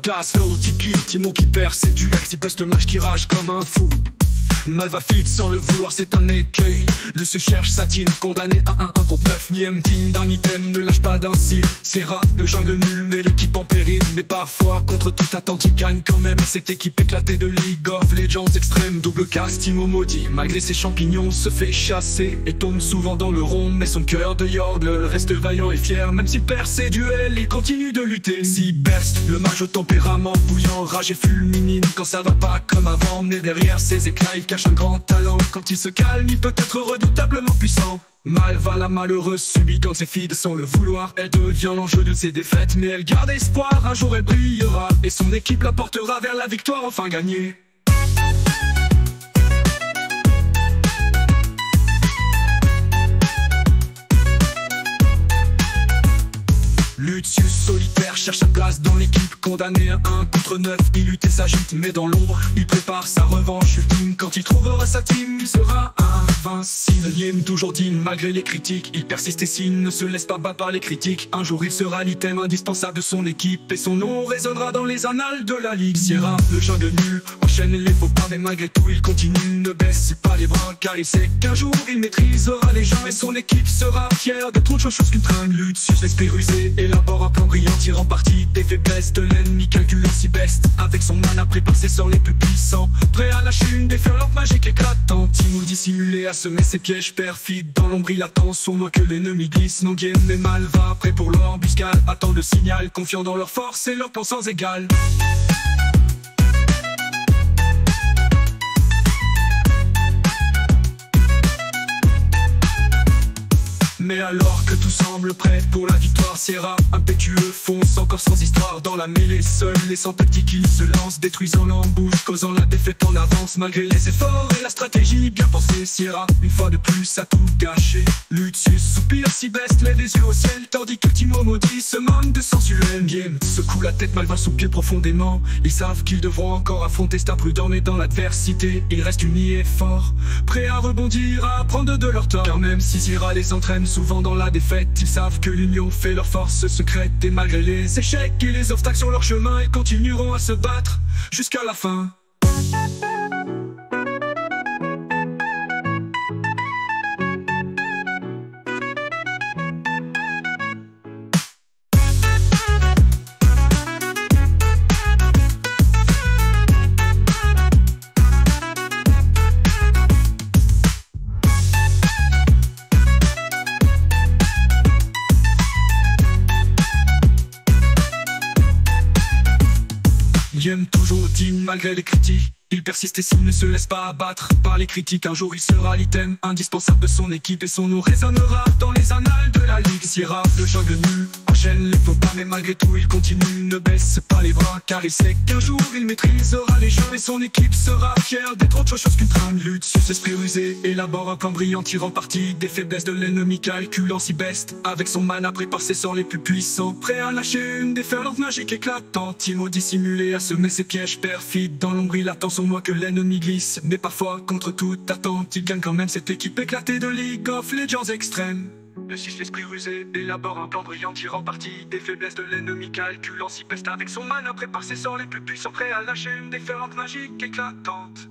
Gas, tiki, Timon qui perd, c'est du ex, il poste le match qui rage comme un fou. Mal va vite sans le vouloir, c'est un écueil. Le se cherche satine, condamné à un contre 9. Nième digne d'un item, ne lâche pas d'un cil. C'est rare, le jungle nul, mais l'équipe en péril. Mais parfois, contre toute attente, il gagne quand même. Cette équipe éclatée de League of Legends extrême. Double casse, Timo maudit, malgré ses champignons, se fait chasser et tombe souvent dans le rond. Mais son cœur de Yordle reste vaillant et fier. Même s'il perd ses duels, il continue de lutter. Si burst, le mage au tempérament bouillant, rage et fulminine quand ça va pas comme avant. Mais derrière ses éclats, il cache un grand talent. Quand il se calme, il peut être redoutablement puissant. Mal va la malheureuse subit quand ses filles sans le vouloir. Elle devient l'enjeu de ses défaites, mais elle garde espoir. Un jour elle brillera et son équipe la portera vers la victoire enfin gagnée. Lucius solitaire cherche sa place dans l'équipe. Condamné à 1 contre 9, il lutte et s'agite. Mais dans l'ombre, il prépare sa revanche ultime. Quand il trouvera sa team, il sera invincible. Nième toujours digne malgré les critiques. Il persiste et signe, ne se laisse pas battre par les critiques. Un jour il sera l'item indispensable de son équipe. Et son nom résonnera dans les annales de la ligue. Sierra, le jungle nul, enchaîne les faux pas. Mais malgré tout il continue, ne baisse pas les bras. Car il sait qu'un jour il maîtrisera les gens. Et son équipe sera fière de trop de choses qu'une tringle. Lucius l'esprit rusé élabore un plan brillant, tirant parti des faiblesses de l'ennemi, calculant si best. Avec son mana prépare ses sorts les plus puissants, prêt à lâcher une déferlante magique éclatante. Timo dissimulé à semer ses pièges perfides. Dans l'ombre il attend son noix que l'ennemi glisse. Non game mais mal va, prêt pour l'embuscade. Attend le signal, confiant dans leur force et leur puissance égale. Mais alors que tout semble prêt pour la victoire, Sierra, impétueux, fonce encore sans histoire dans la mêlée. Seul laissant tactique, il se lance, détruisant l'embouche, causant la défaite en avance. Malgré les efforts et la stratégie bien pensée, Sierra, une fois de plus, a tout gâché. Lucius soupire si best, lève les yeux au ciel, tandis que Timo maudit se moque de sensuel. Game secoue la tête, mal va soupir profondément. Ils savent qu'ils devront encore affronter cet imprudent, mais dans l'adversité, ils restent unis et forts, prêts à rebondir, à apprendre de leur tort. Car même si Sierra les entraîne souvent dans la défaite, ils savent que l'union fait leur force secrète. Et malgré les échecs et les obstacles sur leur chemin, ils continueront à se battre jusqu'à la fin. Il aime toujours digne malgré les critiques. Il persiste et s'il ne se laisse pas abattre par les critiques. Un jour il sera l'item indispensable de son équipe. Et son nom résonnera dans les annales de la ligue. Sierra, le jungle nul, enchaîne les faux pas. Mais malgré tout il continue, ne baisse pas les bras. Car il sait qu'un jour il maîtrisera les jeux. Et son équipe sera fière d'être autre chose qu'une tringle. Lucius esprit rusé, élabore un plan brillant, tirant parti des faiblesses de l'ennemi, calculant si best. Avec son mana prépare ses sorts les plus puissants, prêt à lâcher une déferlante magique éclatante. Timo dissimulé à semer ses pièges perfides. Dans l'ombre il attend son noix que l'ennemi glisse. Mais parfois, contre toute attente, il gagne quand même cette équipe éclatée de League of Legends extrême. Le 6 l'esprit rusé élabore un plan brillant, tirant parti des faiblesses de l'ennemi, calculant si peste. Avec son mana prépare ses sorts les plus puissants, prêt à lâcher une déferlante magique éclatante.